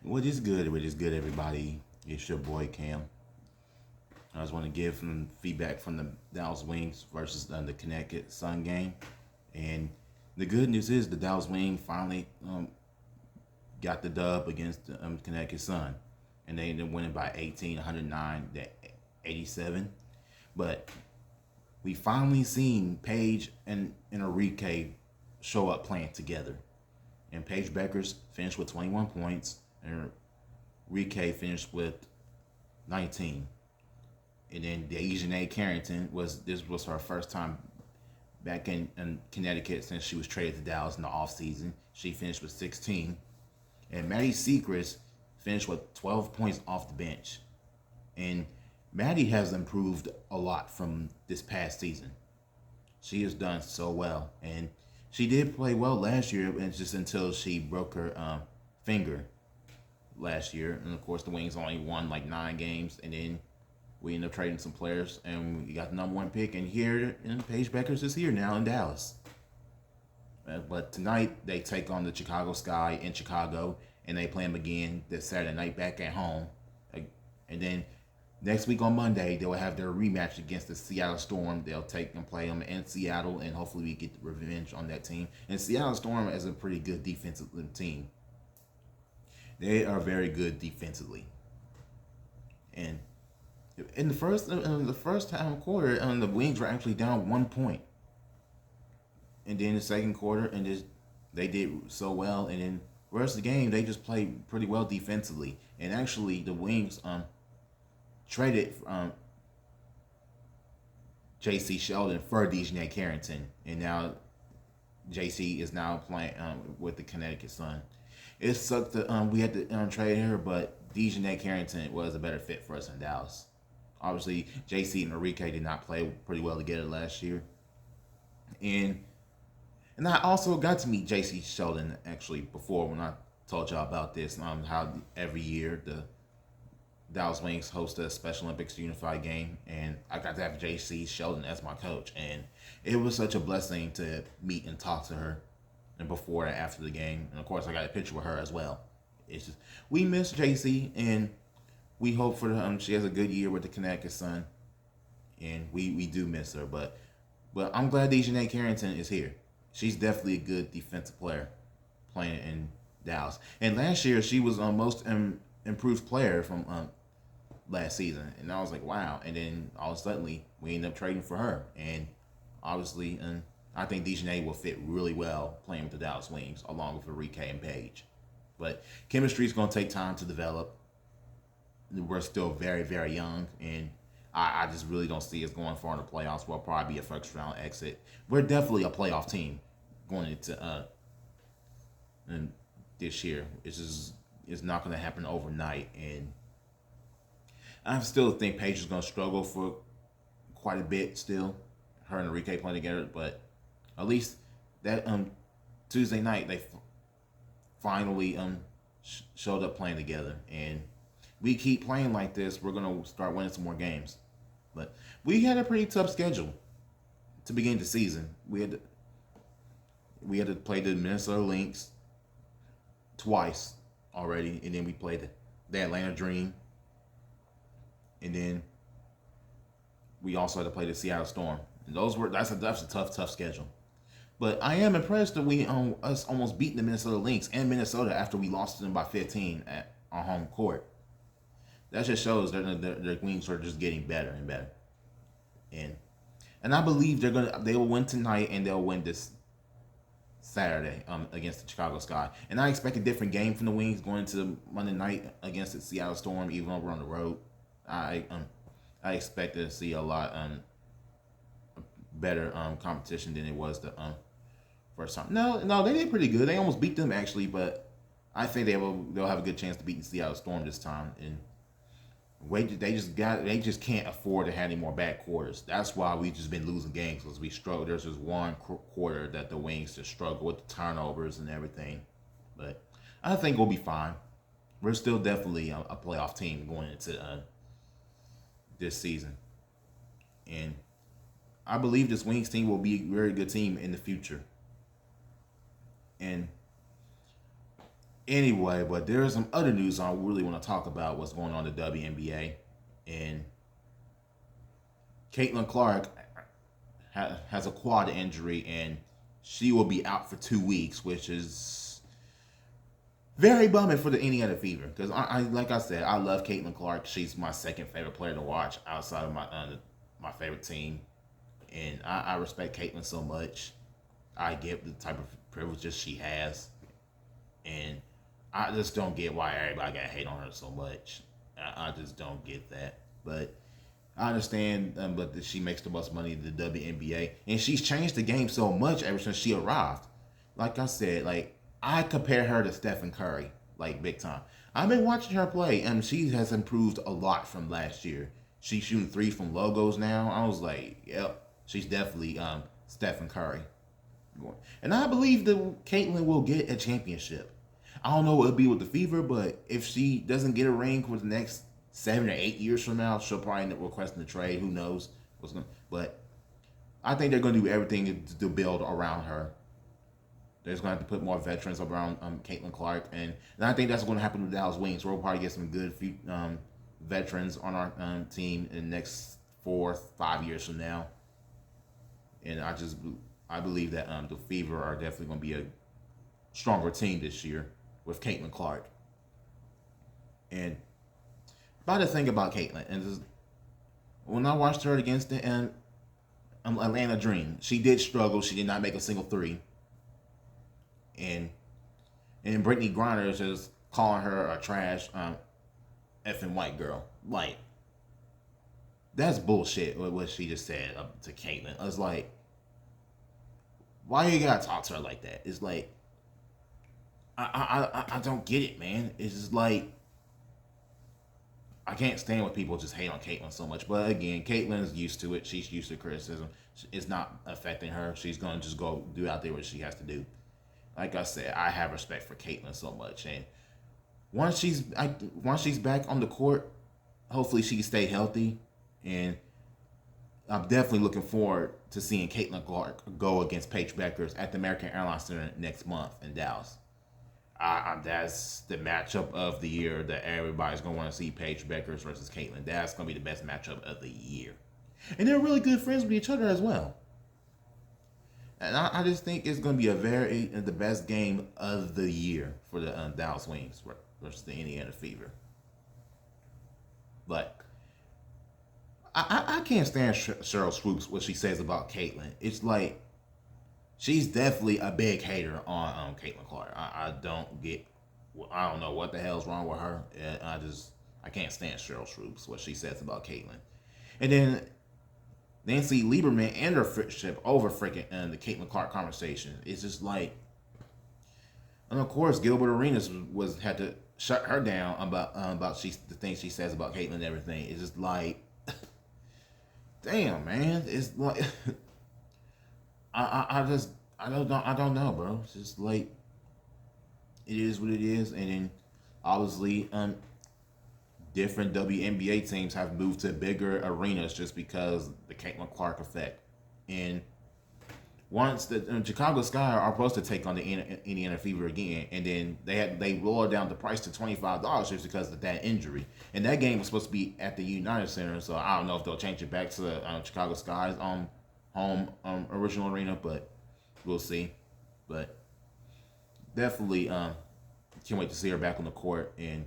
What is good? What is good, everybody? It's your boy Cam. I just want to give some feedback from the Dallas Wings versus the Connecticut Sun game. And the good news is the Dallas Wings finally got the dub against the Connecticut Sun. And they ended up winning by 18, 109 to 87. But we finally seen Paige and Enrique show up playing together. And Paige Beckers finished with 21 points. And Enrique finished with 19. And then Dejanay Carrington was her first time back in Connecticut since she was traded to Dallas in the offseason. She finished with 16. And Maddie Secrets finished with 12 points off the bench. And Maddie has improved a lot from this past season. She has done so well. And she did play well last year, and just until she broke her finger last year. And of course, the Wings only won like 9 games. And then we ended up trading some players, and we got the number 1 pick. And here, and Paige Beckers is here now in Dallas. But tonight they take on the Chicago Sky in Chicago, and they play them again this Saturday night back at home. And then next week on Monday they'll have their rematch against the Seattle Storm. They'll take and play them in Seattle, and hopefully we get revenge on that team. And Seattle Storm is a pretty good defensive team. They are very good defensively. And in the first time quarter, the Wings were actually down 1 point. And then the second quarter, and they did so well. And then the rest of the game, they just played pretty well defensively. And actually, the Wings traded J.C. Sheldon for Dejanay Carrington, and now J.C. is now playing with the Connecticut Sun. It sucked that we had to trade her, but Dejanay Carrington was a better fit for us in Dallas. Obviously, J.C. and Enrique did not play pretty well together last year, and I also got to meet J.C. Sheldon actually before when I told y'all about this. How every year the Dallas Wings host a Special Olympics Unified game, and I got to have J.C. Sheldon as my coach, and it was such a blessing to meet and talk to her, and before and after the game, and of course I got a picture with her as well. It's just we miss J.C. and we hope for she has a good year with the Connecticut Sun, and we do miss her, but I'm glad Dejanay Carrington is here. She's definitely a good defensive player playing in Dallas, and last year she was most improved player from last season, and I was like, wow. And then all of a sudden, we ended up trading for her, and obviously, I think Dejanay will fit really well playing with the Dallas Wings along with Enrique and Paige. But chemistry is going to take time to develop. We're still very, very young, and I just really don't see us going far in the playoffs. We'll probably be a first round exit. We're definitely a playoff team going into this year. It's not going to happen overnight, and I still think Paige is going to struggle for quite a bit still. Her and Enrique playing together, but at least that Tuesday night they finally showed up playing together, and we keep playing like this, we're going to start winning some more games. But we had a pretty tough schedule to begin the season. We had to play the Minnesota Lynx twice already, and then we played the Atlanta Dream, and then we also had to play the Seattle Storm. And that's a tough schedule. But I am impressed that we us almost beating the Minnesota Lynx and Minnesota after we lost to them by 15 at our home court. That just shows that their Wings are just getting better and better. And I believe they will win tonight, and they'll win this Saturday against the Chicago Sky. And I expect a different game from the Wings going into Monday night against the Seattle Storm, even though we're on the road. I expect to see a lot better competition than it was the first time. No, they did pretty good. They almost beat them actually, but I think they'll have a good chance to beat the Seattle Storm this time. And they just can't afford to have any more bad quarters. That's why we've just been losing games, because we struggle. There's just one quarter that the Wings just struggle with the turnovers and everything. But I think we'll be fine. We're still definitely a playoff team going into this season, and I believe this Wings team will be a very good team in the future. And Anyway, but there's some other news I really want to talk about. What's going on in the WNBA, and Caitlin Clark has a quad injury, and she will be out for 2 weeks, which is very bumming for the Indiana Fever. Because like I said, I love Caitlin Clark. She's my second favorite player to watch outside of my favorite team, and I respect Caitlin so much. I get the type of privileges she has, and I just don't get why everybody got hate on her so much. I just don't get that. But I understand, but she makes the most money in the WNBA, and she's changed the game so much ever since she arrived. Like I said, like I compare her to Stephen Curry, like big time. I've been watching her play, and she has improved a lot from last year. She's shooting threes from logos now. I was like, yep, she's definitely Stephen Curry. And I believe that Caitlin will get a championship. I don't know what it'll be with the Fever, but if she doesn't get a ring for the next 7 or 8 years from now, she'll probably end up requesting a trade. Who knows what's going? But I think they're going to do everything to build around her. They're going to have to put more veterans around Caitlin Clark, and I think that's going to happen with the Dallas Wings. We'll probably get some good veterans on our team in the next 4-5 years from now. And I believe that the Fever are definitely going to be a stronger team this year with Caitlin Clark. And about the thing about Caitlin, and just, when I watched her against the Atlanta Dream, she did struggle. She did not make a single three. And Brittany Griner is just calling her a trash effing white girl. Like, that's bullshit what she just said to Caitlin. I was like, why you gotta talk to her like that? It's like, I don't get it, man. It's just like, I can't stand when people just hate on Caitlin so much. But again, Caitlin's used to it. She's used to criticism. It's not affecting her. She's gonna just go do out there what she has to do. Like I said, I have respect for Caitlin so much, and once she's back on the court, hopefully she can stay healthy. And I'm definitely looking forward to seeing Caitlin Clark go against Paige Bueckers at the American Airlines Center next month in Dallas. That's the matchup of the year that everybody's going to want to see, Paige Bueckers versus Caitlin. That's going to be the best matchup of the year. And they're really good friends with each other as well. And I just think it's going to be the best game of the year for the Dallas Wings versus the Indiana Fever. But I can't stand Cheryl Swoops, what she says about Caitlin. It's like, she's definitely a big hater on Caitlin Clark. I don't know what the hell's wrong with her. I can't stand Cheryl Swoops, what she says about Caitlin. And then Nancy Lieberman and her friendship over freaking the Caitlin Clark conversation. It's just like, and of course Gilbert Arenas had to shut her down about the things she says about Caitlin and everything. It's just like, damn, man. It's like, I don't know, bro. It's just like, it is what it is. And then obviously different WNBA teams have moved to bigger arenas just because the Caitlin Clark effect. And once the Chicago Sky are supposed to take on the Indiana Fever again, and then they lowered down the price to $25 just because of that injury. And that game was supposed to be at the United Center, so I don't know if they'll change it back to the Chicago Sky's home original arena, but we'll see. But definitely can't wait to see her back on the court, and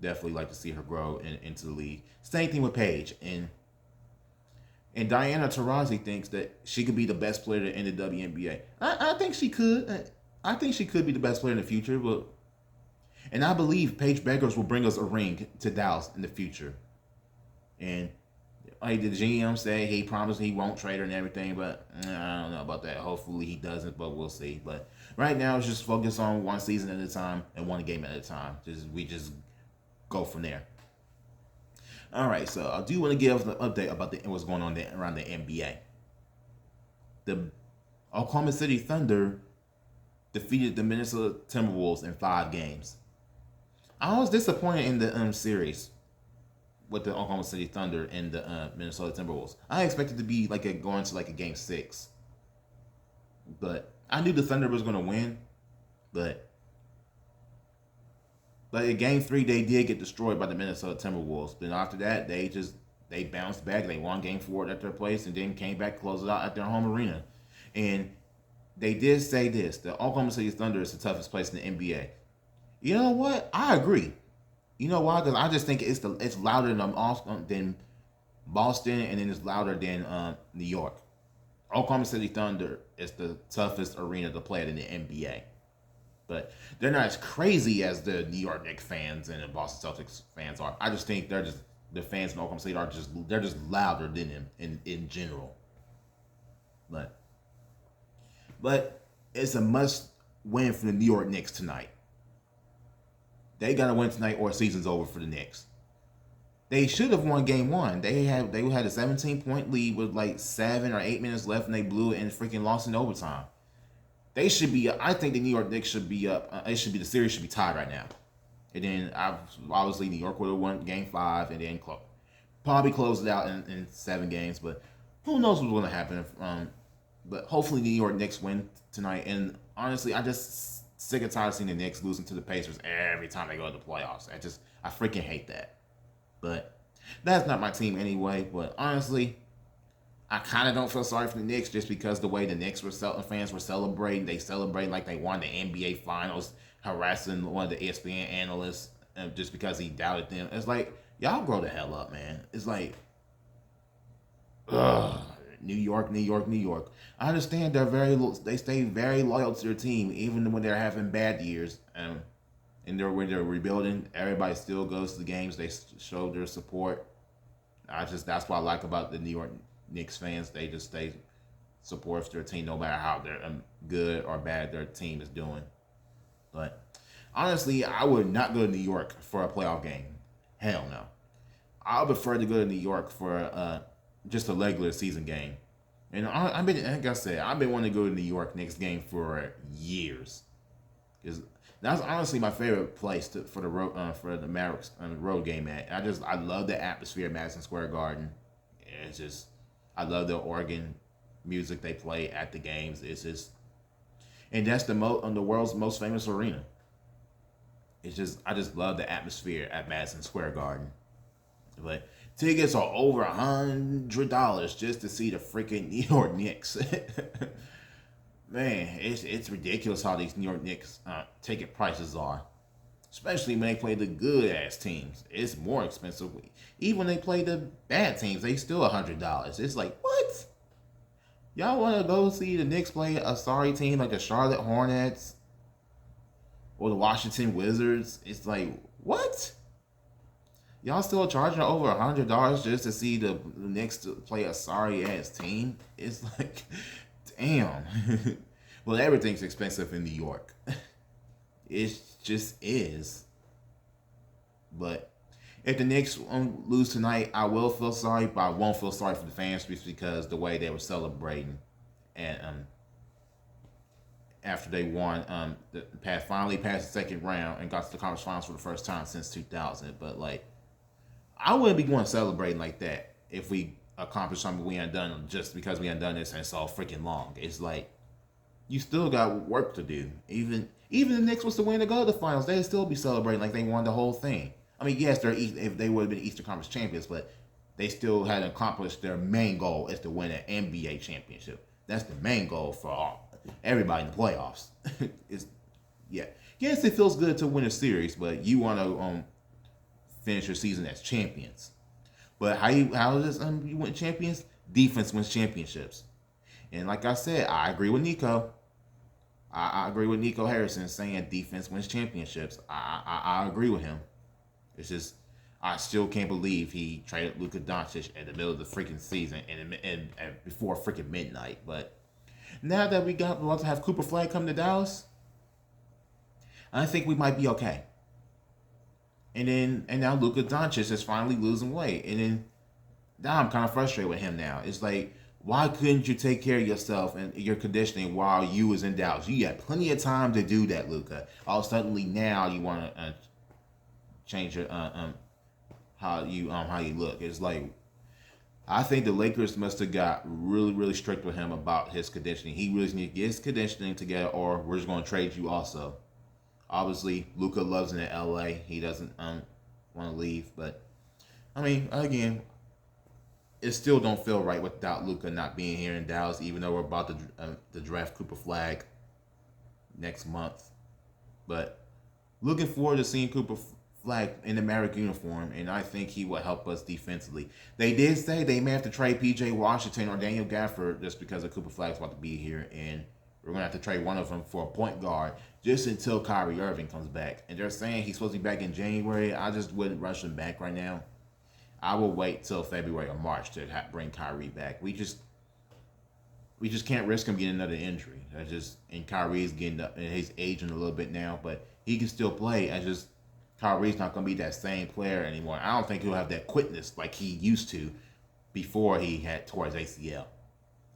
definitely like to see her grow into the league. Same thing with Paige. And Diana Taurasi thinks that she could be the best player in the WNBA. I think she could. I think she could be the best player in the future. And I believe Paige Bueckers will bring us a ring to Dallas in the future. And like the GM said, he promised he won't trade her and everything, but I don't know about that. Hopefully he doesn't, but we'll see. But right now, it's just focus on one season at a time and one game at a time. We just go from there. All right, so I do want to give an update about what's going on around the NBA. The Oklahoma City Thunder defeated the Minnesota Timberwolves in 5 games. I was disappointed in the series with the Oklahoma City Thunder and the Minnesota Timberwolves. I expected to be going to a game 6, but I knew the Thunder was going to win. But But in Game 3, they did get destroyed by the Minnesota Timberwolves. Then after that, they bounced back. They won Game 4 at their place and then came back, closed it out at their home arena. And they did say this: the Oklahoma City Thunder is the toughest place in the NBA. You know what? I agree. You know why? Because I just think it's louder than Boston, and then it's louder than New York. Oklahoma City Thunder is the toughest arena to play at in the NBA. But they're not as crazy as the New York Knicks fans and the Boston Celtics fans are. I just think the fans in Oklahoma City they're just louder than them in general. But it's a must win for the New York Knicks tonight. They gotta win tonight or season's over for the Knicks. They should have won Game 1. They had a 17-point lead with like 7 or 8 minutes left, and they blew it and freaking lost in overtime. They should be. I think the New York Knicks should be up. The series should be tied right now. And then obviously New York would have won Game 5, and then probably close it out in 7 games. But who knows what's going to happen? But hopefully the New York Knicks win tonight. And honestly, I just sick and tired of seeing the Knicks losing to the Pacers every time they go to the playoffs. I freaking hate that. But that's not my team anyway. But honestly, I kind of don't feel sorry for the Knicks just because the way the Knicks fans were celebrating. They celebrated like they won the NBA Finals, harassing one of the ESPN analysts just because he doubted them. It's like, y'all grow the hell up, man. It's like, ugh, New York, New York, New York. I understand they stay very loyal to their team even when they're having bad years. And when they're rebuilding, everybody still goes to the games. They show their support. That's what I like about the New York Knicks fans. They just stay supportive to their team no matter how they're good or bad their team is doing. But honestly, I would not go to New York for a playoff game. Hell no. I would prefer to go to New York for just a regular season game. And like I said, I've been wanting to go to New York next game for years. Because that's honestly my favorite place for the Mavericks road game at. I love the atmosphere at Madison Square Garden. It's just, I love the organ music they play at the games. It's just, and that's the world's most famous arena. I just love the atmosphere at Madison Square Garden. But tickets are over $100 just to see the freaking New York Knicks. Man, it's ridiculous how these New York Knicks ticket prices are. Especially when they play the good-ass teams. It's more expensive. Even when they play the bad teams, they still $100. It's like, what? Y'all want to go see the Knicks play a sorry team like the Charlotte Hornets or the Washington Wizards? It's like, what? Y'all still charging over $100 just to see the Knicks play a sorry-ass team? It's like, damn. Well, everything's expensive in New York. It just is. But if the Knicks lose tonight, I will feel sorry, but I won't feel sorry for the fans just because the way they were celebrating, and after they won, finally passed the second round and got to the conference finals for the first time since 2000. But like, I wouldn't be going celebrating like that if we accomplished something we hadn't done just because we hadn't done this and so freaking long. It's like, you still got work to do. Even the Knicks was to win to go to the finals, they'd still be celebrating like they won the whole thing. I mean, yes, if they would have been Eastern Conference champions, but they still hadn't accomplished their main goal is to win an NBA championship. That's the main goal for everybody in the playoffs. Yes, it feels good to win a series, but you want to finish your season as champions. But how does you win champions? Defense wins championships. And like I said, I agree with Nico. I agree with Nico Harrison saying defense wins championships. I agree with him. It's just, I still can't believe he traded Luka Doncic in the middle of the freaking season and before freaking midnight. But now that we're about to have Cooper Flag come to Dallas, I think we might be okay. And now Luka Doncic is finally losing weight. And then now I'm kind of frustrated with him now. It's like, why couldn't you take care of yourself and your conditioning while you was in Dallas? You had plenty of time to do that, Luka. All of a sudden, now you want to change your how you look. It's like, I think the Lakers must have got really, really strict with him about his conditioning. He really needs to get his conditioning together, or we're just going to trade you also. Obviously, Luka loves it in LA. He doesn't want to leave, but I mean, again, it still don't feel right without Luka not being here in Dallas. Even though we're about to draft Cooper Flag next month, but looking forward to seeing Cooper Flag in the Maverick uniform, and I think he will help us defensively. They did say they may have to trade P.J. Washington or Daniel Gafford just because of Cooper Flag's about to be here, and we're going to have to trade one of them for a point guard just until Kyrie Irving comes back. And they're saying he's supposed to be back in January. I just wouldn't rush him back right now. I will wait till February or March to bring Kyrie back. We just can't risk him getting another injury. And Kyrie's getting up, and he's aging a little bit now, but he can still play. Kyrie's not going to be that same player anymore. I don't think he'll have that quickness like he used to before he had tore his ACL.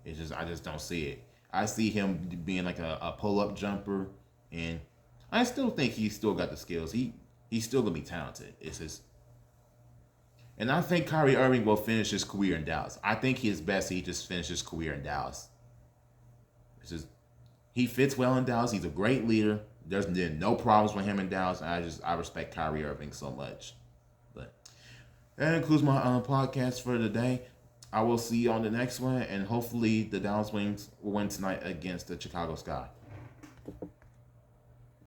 I just don't see it. I see him being like a pull-up jumper, and I still think he's still got the skills. He's still going to be talented. And I think Kyrie Irving will finish his career in Dallas. I think his best he just finished his career in Dallas. He fits well in Dallas. He's a great leader. There's no problems with him in Dallas. I respect Kyrie Irving so much. But that concludes my podcast for today. I will see you on the next one, and hopefully the Dallas Wings will win tonight against the Chicago Sky.